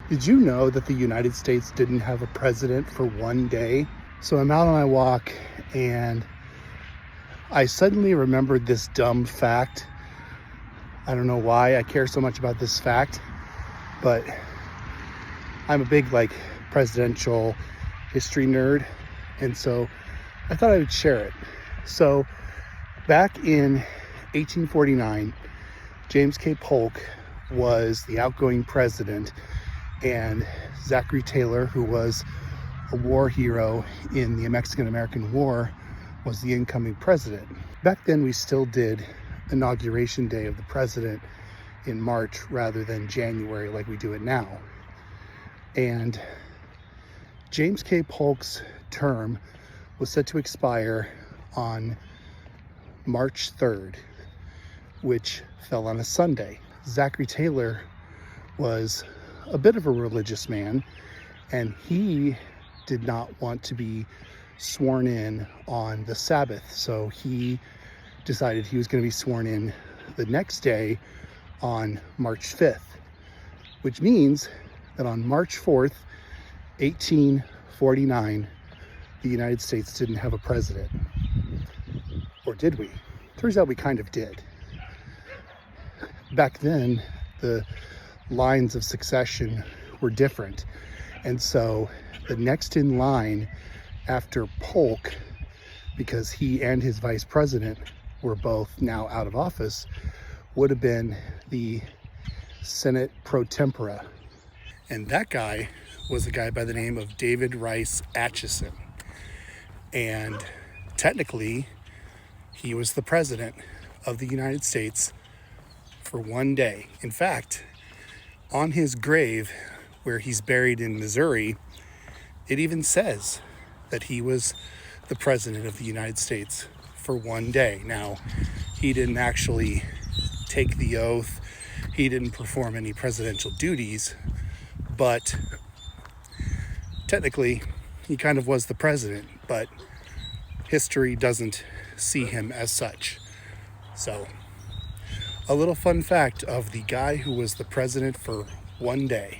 Did you know that the United States didn't have a president for one day? So I'm out on my walk and I suddenly remembered this dumb fact. I don't know why I care so much about this fact, but I'm a big presidential history nerd, and so I thought I would share it. So back in 1849, James K. Polk was the outgoing president, and Zachary Taylor, who was a war hero in the Mexican-American War, was the incoming president. Back then, we still did Inauguration Day of the president in March rather than January like we do it now. And James K. Polk's term was set to expire on March 3rd, which fell on a Sunday. Zachary Taylor was a bit of a religious man, and he did not want to be sworn in on the Sabbath. So he decided he was going to be sworn in the next day on March 5th, which means that on March 4th, 1849, the United States didn't have a president. Or did we? Turns out we kind of did. Back then, the lines of succession were different. And so the next in line after Polk, because he and his vice president were both now out of office, would have been the Senate pro tempore. And that guy was a guy by the name of David Rice Atchison. And technically, he was the president of the United States for one day. In fact, on his grave, where he's buried in Missouri, it even says that he was the president of the United States for one day. Now, he didn't actually take the oath. He didn't perform any presidential duties, but technically, he kind of was the president, but history doesn't see him as such. So, a little fun fact of the guy who was the president for one day.